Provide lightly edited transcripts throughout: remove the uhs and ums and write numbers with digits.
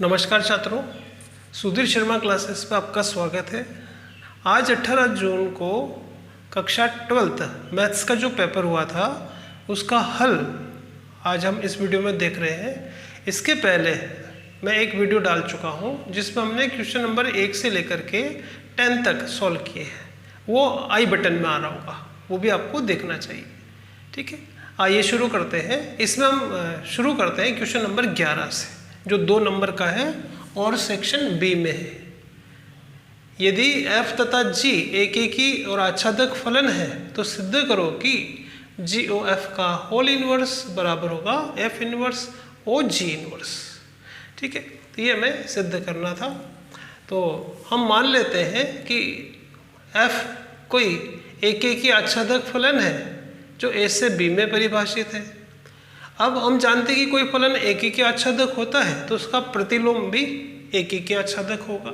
नमस्कार छात्रों, सुधीर शर्मा क्लासेस पे आपका स्वागत है। आज 18 जून को कक्षा 12th मैथ्स का जो पेपर हुआ था उसका हल आज हम इस वीडियो में देख रहे हैं। इसके पहले मैं एक वीडियो डाल चुका हूं जिसमें हमने क्वेश्चन नंबर 1 से लेकर के 10 तक सॉल्व किए हैं। वो आई बटन में आ रहा होगा, वो भी आपको देखना चाहिए। ठीक है, आइए शुरू करते हैं। इसमें हम शुरू करते हैं क्वेश्चन नंबर 11 से, जो 2 नंबर का है और सेक्शन बी में है। यदि f तथा g एक ही और आच्छादक फलन है तो सिद्ध करो कि GOF का होल इनवर्स बराबर होगा f इनवर्स ओ g इनवर्स। ठीक है, तो ये हमें सिद्ध करना था। तो हम मान लेते हैं कि f कोई एक ही आच्छादक फलन है जो a से b में परिभाषित है। अब हम जानते हैं कि कोई फलन एक ही के आच्छादक होता है तो उसका प्रतिलोम भी एक ही के आच्छादक होगा।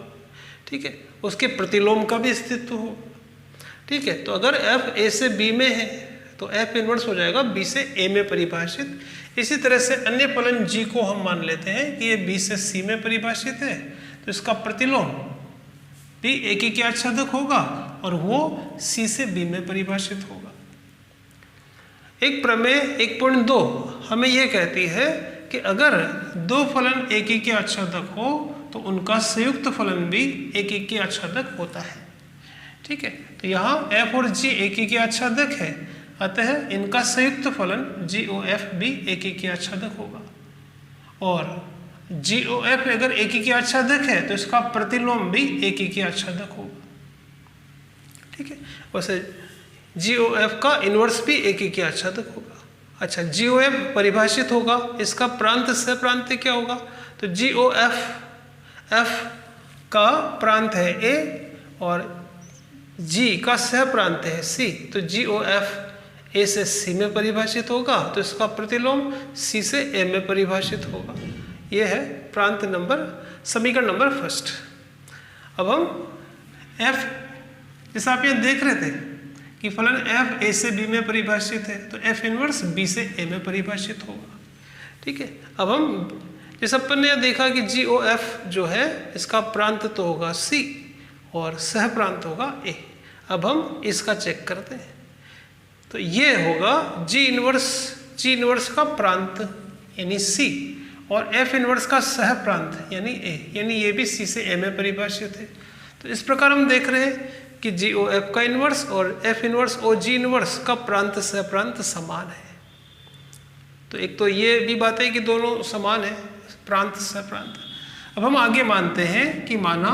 ठीक है, उसके प्रतिलोम का भी अस्तित्व होगा। ठीक है, तो अगर f a से b में है तो f इनवर्स हो जाएगा b से a में परिभाषित। इसी तरह से अन्य फलन g को हम मान लेते हैं कि ये b से c में परिभाषित है तो इसका प्रतिलोम भी एक ही के आच्छादक होगा और वो c से b में परिभाषित होगा। एक प्रमेय 1.2 हमें यह कहती है कि अगर दो फलन एक ही के आच्छादक हो तो उनका संयुक्त फलन भी एक ही के आच्छादक होता है। ठीक है, तो यहाँ f और g एक ही के आच्छादक है, अतः इनका संयुक्त फलन GOF भी एक ही के आच्छादक होगा। और GOF अगर एक ही के आच्छादक है तो इसका प्रतिलोम भी एक ही के आच्छादक होगा। ठीक है, वैसे GOF का इनवर्स भी एक ही के आच्छादक होगा। अच्छा, GOF परिभाषित होगा, इसका प्रांत सह प्रांत क्या होगा? तो GOF F का प्रांत है A और G का सह प्रांत है C, तो GOF A से C में परिभाषित होगा तो इसका प्रतिलोम C से A में परिभाषित होगा। यह है प्रांत नंबर समीकरण नंबर फर्स्ट। अब हम F, जैसे आप ये देख रहे थे कि फलन f a से b में परिभाषित है तो f इनवर्स b से a में परिभाषित होगा। ठीक है, अब हम जैसे अपन ने देखा कि GOF जो है इसका प्रांत तो होगा c और सह प्रांत होगा a। अब हम इसका चेक करते हैं तो ये होगा g इनवर्स का प्रांत यानी c और f इनवर्स का सह प्रांत यानी a, यानी ये भी c से a में परिभाषित है। तो इस प्रकार हम देख रहे हैं कि GOF का इनवर्स और F इनवर्स और G इनवर्स का प्रांत सह प्रांत समान है। तो एक तो ये भी बात है कि दोनों समान है, प्रांत सह प्रांत। अब हम आगे मानते हैं कि माना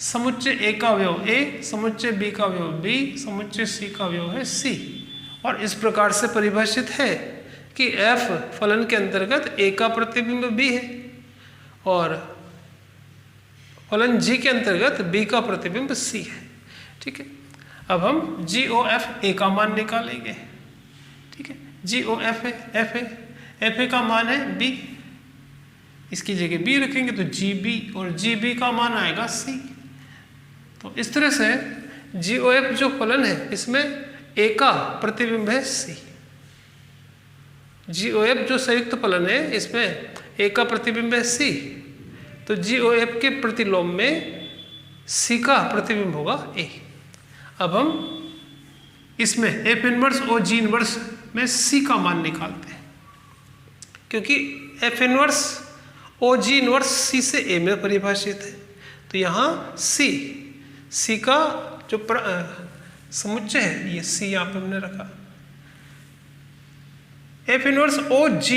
समुच्चय A का अवयव A, समुच्चय B का अवयव B, समुच्चय C का अवयव है C, और इस प्रकार से परिभाषित है कि F फलन के अंतर्गत A का प्रतिबिंब B है और फलन G के अंतर्गत B का प्रतिबिंब C है। ठीक है, अब हम GOF A का मान निकालेंगे। ठीक है, GOF है F A का मान है B, इसकी जगह B रखेंगे तो GB और GB का मान आएगा C। तो इस तरह से GOF जो फलन है इसमें A का प्रतिबिंब है C। GOF जो संयुक्त फलन है इसमें A का प्रतिबिंब है C, तो GOF के प्रतिलोम में C का प्रतिबिंब होगा A। अब हम इसमें F इनवर्स और G इनवर्स में C का मान निकालते हैं, क्योंकि F इनवर्स और G इनवर्स C से A में परिभाषित है। तो यहाँ C का जो समुच्चय है ये C यहाँ पे हमने रखा। F इनवर्स और G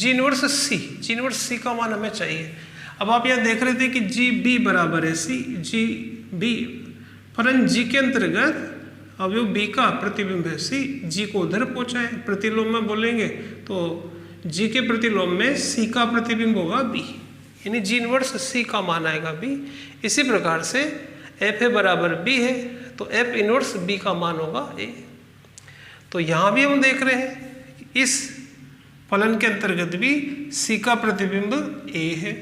इनवर्स C का मान हमें चाहिए। अब आप यहाँ देख रहे थे कि GB बराबर है C, GB फलन G के अंतर्गत अवयव B का प्रतिबिंब है C, G को उधर पहुंचा है, प्रतिलोम में बोलेंगे तो G के प्रतिलोम में C का प्रतिबिंब होगा B, यानी G इनवर्स C का मान आएगा B। इसी प्रकार से F A बराबर B है तो F इनवर्स B का मान होगा A। तो यहाँ भी हम देख रहे हैं इस फलन के अंतर्गत भी C का प्रतिबिंब A है।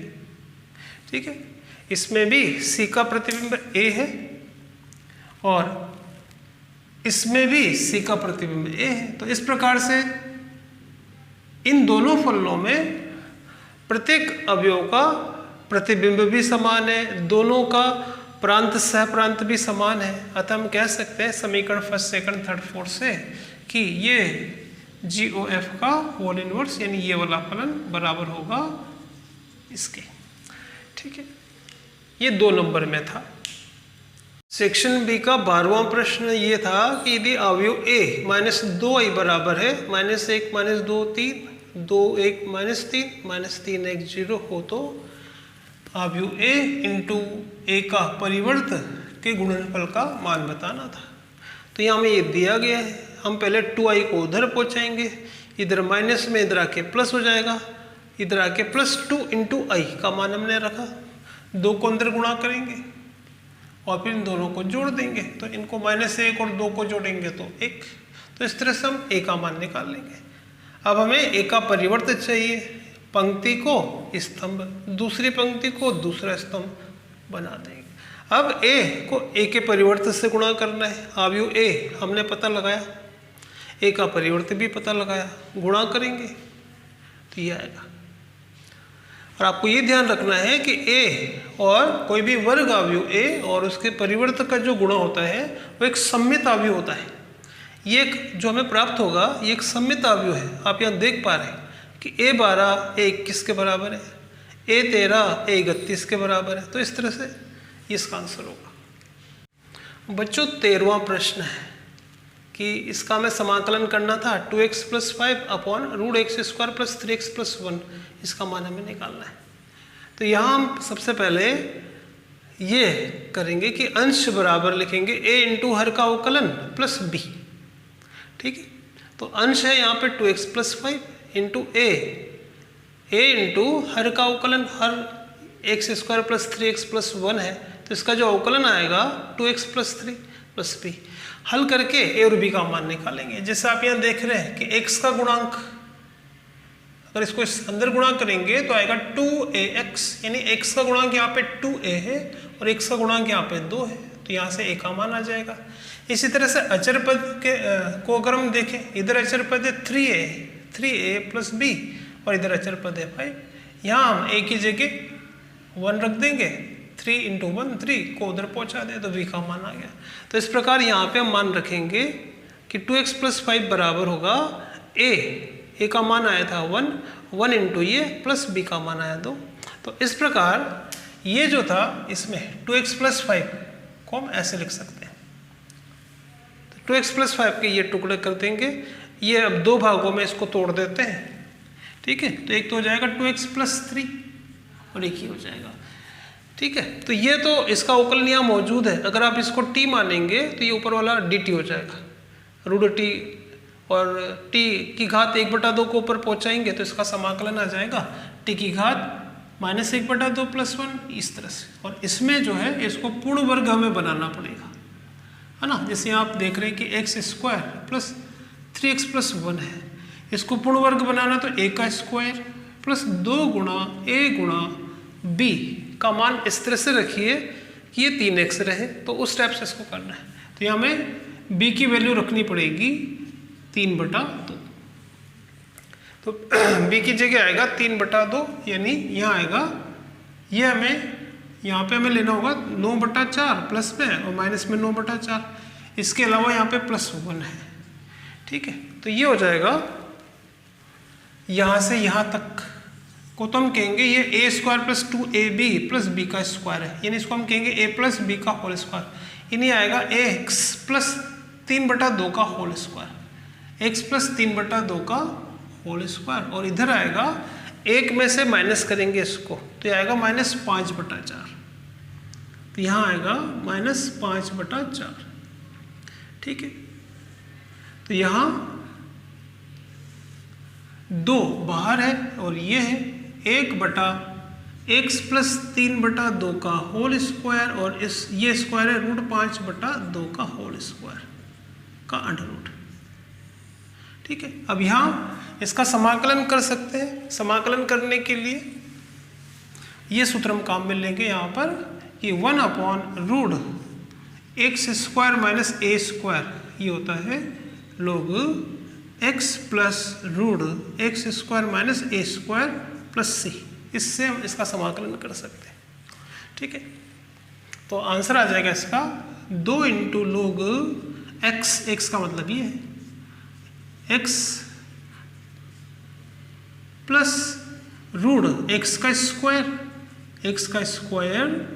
ठीक है, इसमें भी C का प्रतिबिंब A है और इसमें भी C का प्रतिबिंब A है। तो इस प्रकार से इन दोनों फलनों में प्रत्येक अवयव का प्रतिबिंब भी समान है, दोनों का प्रांत सह प्रांत भी समान है, अतः हम कह सकते हैं समीकरण फर्स्ट सेकंड थर्ड फोर्थ से कि ये GOF का होल इनवर्स यानी ये वाला फलन बराबर होगा इसके। ठीक है, ये 2 नंबर में था। सेक्शन बी का 12वां प्रश्न ये था कि यदि अवयव a -2i बराबर है -1 -2 3 2 1 -3 -3 1 0 हो तो अवयव a इंटू a का परिवर्त के गुणनफल का मान बताना था। तो यहाँ हमें ये दिया गया है, हम पहले 2i को उधर पहुँचाएंगे, इधर माइनस में इधर आके प्लस हो जाएगा, इधर आके +2 इंटू i का मान हमने रखा, 2 को अंदर गुणा करेंगे और फिर इन दोनों को जोड़ देंगे, तो इनको -1 और 2 को जोड़ेंगे तो 1, तो इस तरह से हम a का मान निकाल लेंगे। अब हमें a का परिवर्त चाहिए, पंक्ति को स्तंभ, दूसरी पंक्ति को दूसरा स्तंभ बना देंगे। अब a को a के परिवर्त से गुणा करना है, अवयव a हमने पता लगाया, a का परिवर्त भी पता लगाया, गुणा करेंगे तो ये आएगा। और आपको ये ध्यान रखना है कि a और कोई भी वर्ग अवयव a और उसके परिवर्त का जो गुणा होता है वो एक सम्मित अवयव होता है। ये एक जो हमें प्राप्त होगा ये एक सम्मित अवयव है। आप यहाँ देख पा रहे हैं कि a12 a21 के बराबर है, a13 a31 के बराबर है, तो इस तरह से इसका आंसर होगा। बच्चों 13वां प्रश्न है कि इसका हमें समाकलन करना था 2x + 5 अपॉन √x² + 3x + 1, इसका मान हमें निकालना है। तो यहाँ हम सबसे पहले ये करेंगे कि अंश बराबर लिखेंगे a इंटू हर का अवकलन प्लस b। ठीक है, तो अंश है यहाँ पे 2x + 5 इंटू a इंटू हर का अवकलन हर x² + 3x + 1 है, तो इसका जो अवकलन आएगा 2x + 3 + b। हल करके a और b का मान निकालेंगे। जैसे आप यहाँ देख रहे हैं कि x का गुणांक अगर इसको इस अंदर गुणा करेंगे तो आएगा 2ax, यानी x का गुणांक यहाँ पे 2a है और x का गुणांक यहाँ पे 2 है, तो यहाँ से a का मान आ जाएगा। इसी तरह से अचर पद के को अगर हम देखें, इधर अचर पद है 3a + b और इधर अचर पद है 5, यहाँ हम a की जगह 1 रख देंगे, 3 इंटू 1 3 को उधर पहुँचा दें तो v का मान आ गया। तो इस प्रकार यहाँ पे हम मान रखेंगे कि 2x + 5 बराबर होगा a का मान आया था 1 इंटू ये प्लस b का मान आया 2। तो इस प्रकार ये जो था इसमें 2x + 5 को हम ऐसे लिख सकते हैं। तो 2x + 5 के ये टुकड़े कर देंगे, ये अब 2 भागों में इसको तोड़ देते हैं। ठीक है, तो एक तो हो जाएगा 2x + 3 और एक ही हो जाएगा। ठीक है, तो ये तो इसका अवकलन यहाँ मौजूद है, अगर आप इसको t मानेंगे तो ये ऊपर वाला dt हो जाएगा, √t और t की घात 1/2 को ऊपर पहुँचाएंगे तो इसका समाकलन आ जाएगा t की घात -1/2 + 1 इस तरह से। और इसमें जो है इसको पूर्ण वर्ग हमें बनाना पड़ेगा, है ना। जैसे आप देख रहे हैं कि x² + 3x + 1 है, इसको पूर्ण वर्ग बनाना तो a का स्क्वायर प्लस 2 गुणा a गुणा b का मान इस तरह से रखिए कि ये 3x रहे, तो उस टाइप से इसको करना है। तो यहाँ हमें b की वैल्यू रखनी पड़ेगी 3/2, तो b की जगह आएगा 3/2, यानी यहाँ आएगा ये हमें यहाँ पे हमें लेना होगा 9/4 प्लस में और माइनस में 9/4, इसके अलावा यहाँ पे +1 है। ठीक है, तो ये हो जाएगा यहाँ से यहाँ तक को तो हम कहेंगे ये a² + 2ab + b का स्क्वायर है, यानी इसको हम कहेंगे a + b का होल स्क्वायर, यानी आएगा x + 3/2 का होल स्क्वायर, x + 3/2 का होल स्क्वायर। और इधर आएगा 1 में से माइनस करेंगे इसको तो ये आएगा -5/4, तो यहाँ आएगा -5/4। ठीक है, तो यहाँ 2 बाहर है और ये है 1/x + 3/2 का होल स्क्वायर और इस ये स्क्वायर है √5/2 का होल स्क्वायर का अंडर। ठीक है, अब यहाँ इसका समाकलन कर सकते हैं। समाकलन करने के लिए ये सूत्र हम काम में लेंगे यहाँ पर कि 1/√x² - a², ये होता है log x + √x² - a² + c, इससे हम इसका समाकलन कर सकते हैं। ठीक है, तो आंसर आ जाएगा इसका 2 इंटू लोग एक्स, एक्स का मतलब ये है एक्स प्लस रूट एक्स का स्क्वायर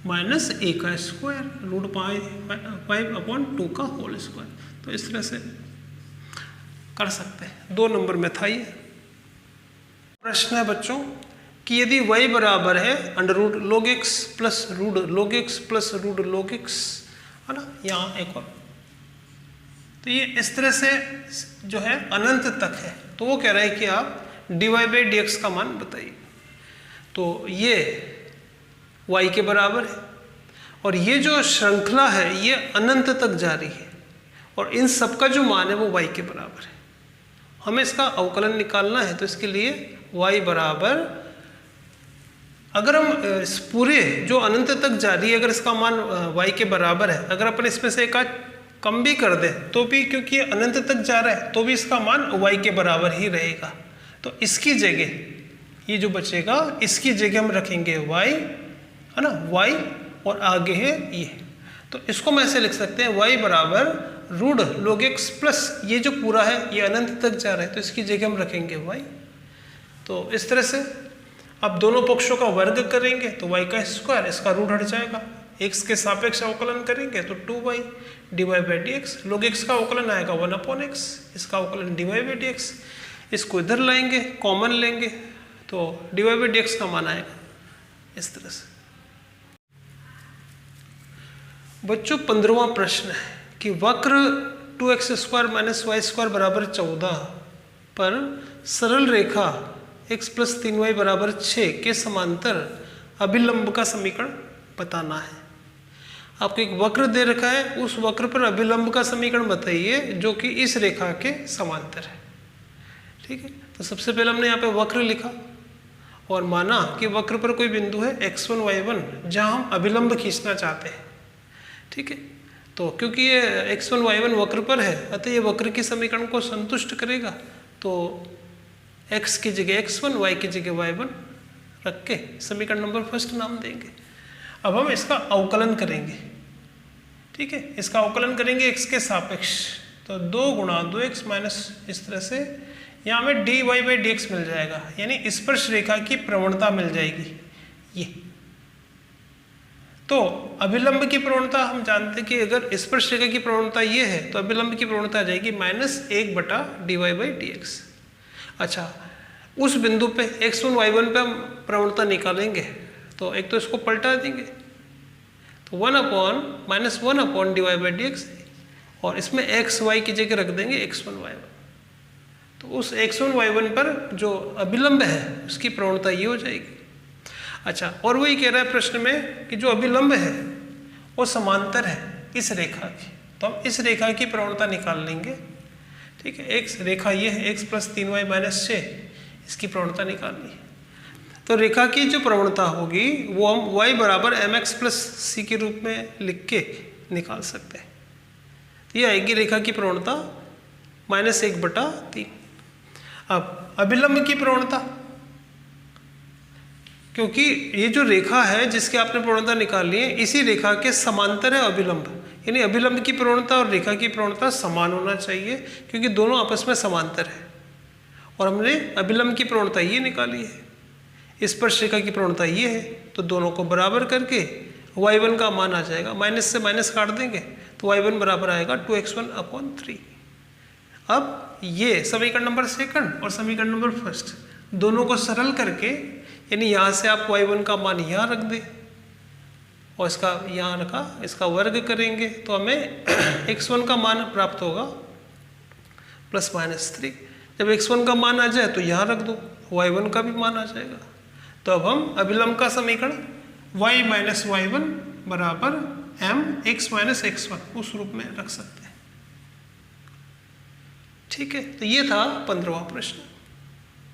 माइनस ए का स्क्वायर रूट 5/2 का होल स्क्वायर। तो इस तरह से कर सकते हैं। 2 नंबर में था ये प्रश्न है बच्चों कि यदि y बराबर है under root log x plus root log x plus root log x, है ना, यहाँ एक और, तो ये इस तरह से जो है अनंत तक है। तो वो कह रहा है कि आप dy/dx का मान बताइए। तो ये y के बराबर है और ये जो श्रृंखला है ये अनंत तक जारी है और इन सब का जो मान है वो y के बराबर है। हमें इसका अवकलन निकालना है, तो इसके लिए y बराबर, अगर हम इस पूरे जो अनंत तक जारी है अगर इसका मान y के बराबर है, अगर अपन इसमें से एक कम भी कर दें तो भी, क्योंकि ये अनंत तक जा रहा है, तो भी इसका मान y के बराबर ही रहेगा। तो इसकी जगह ये जो बचेगा इसकी जगह हम रखेंगे y, है ना, y और आगे है ये। तो इसको मैं ऐसे लिख सकते हैं y बराबर रूट log x प्लस ये जो पूरा है ये अनंत तक जा रहा है, तो इसकी जगह हम रखेंगे y। तो इस तरह से अब दोनों पक्षों का वर्ग करेंगे तो y का स्क्वायर, इसका रूट हट जाएगा, x के सापेक्ष अवकलन करेंगे तो 2y dy/dx, log x का अवकलन आएगा 1/x, इसका अवकलन dy/dx, इसको इधर लाएंगे कॉमन लेंगे तो dy/dx का मान आएगा इस तरह से। बच्चों 15वां प्रश्न है कि वक्र 2x² - y² बराबर 14 पर सरल रेखा x + 3y बराबर 6 के समांतर अभिलंब का समीकरण बताना है। आपको एक वक्र दे रखा है, उस वक्र पर अभिलंब का समीकरण बताइए जो कि इस रेखा के समांतर है। ठीक है, तो सबसे पहले हमने यहाँ पे वक्र लिखा और माना कि वक्र पर कोई बिंदु है x1 y1 जहाँ हम अभिलंब खींचना चाहते हैं। ठीक है, तो क्योंकि ये x1 y1 वक्र पर है अतः ये वक्र के समीकरण को संतुष्ट करेगा, तो x की जगह x1 y की जगह y1 रख के समीकरण नंबर फर्स्ट नाम देंगे। अब हम इसका अवकलन करेंगे। ठीक है, इसका अवकलन करेंगे x के सापेक्ष, तो 2 गुणा 2x माइनस इस तरह से यहाँ हमें dy/dx मिल जाएगा, यानी स्पर्श रेखा की प्रवणता मिल जाएगी ये। तो अभिलंब की प्रवणता हम जानते हैं कि अगर स्पर्श रेखा की प्रवणता ये है तो अभिलंब की प्रवणता आ जाएगी -1/dy/dx। अच्छा, उस बिंदु पे x1 y1 पे हम प्रवणता निकालेंगे तो एक तो इसको पलटा देंगे तो 1/-1/dy/dx और इसमें x y की जगह रख देंगे x1 y1। तो उस x1 y1 पर जो अभिलंब है उसकी प्रवणता ये हो जाएगी। अच्छा, और वही कह रहा है प्रश्न में कि जो अभिलंब है वो समांतर है इस रेखा की, तो हम इस रेखा की प्रवणता निकाल लेंगे। ठीक है, एक रेखा ये है x + 3y - 6, इसकी प्रवणता निकालनी है। तो रेखा की जो प्रवणता होगी वो हम y बराबर mx + c के रूप में लिख के निकाल सकते हैं। ये आएगी रेखा की प्रवणता -1/3। अब अभिलंब की प्रवणता, क्योंकि ये जो रेखा है जिसकी आपने प्रवणता निकाली है इसी रेखा के समांतर है अभिलंब, यानी अभिलंब की प्रवणता और रेखा की प्रवणता समान होना चाहिए क्योंकि दोनों आपस में समांतर है। और हमने अभिलंब की प्रवणता ये निकाली है, स्पर्श रेखा की प्रवणता ये है, तो दोनों को बराबर करके y1 का मान आ जाएगा, माइनस से माइनस काट देंगे तो y1 बराबर आएगा 2x1/3। अब ये समीकरण नंबर सेकंड और समीकरण नंबर फर्स्ट दोनों को सरल करके, यानी यहाँ से आप y1 का मान यहाँ रख दें और इसका यहाँ रखा, इसका वर्ग करेंगे तो हमें x1 का मान प्राप्त होगा +-3। जब x1 का मान आ जाए तो यहाँ रख दो, y1 का भी मान आ जाएगा। तो अब हम अभिलंब का समीकरण y - y1 बराबर mx - x1 उस रूप में रख सकते हैं। ठीक है, तो ये था 15वां प्रश्न।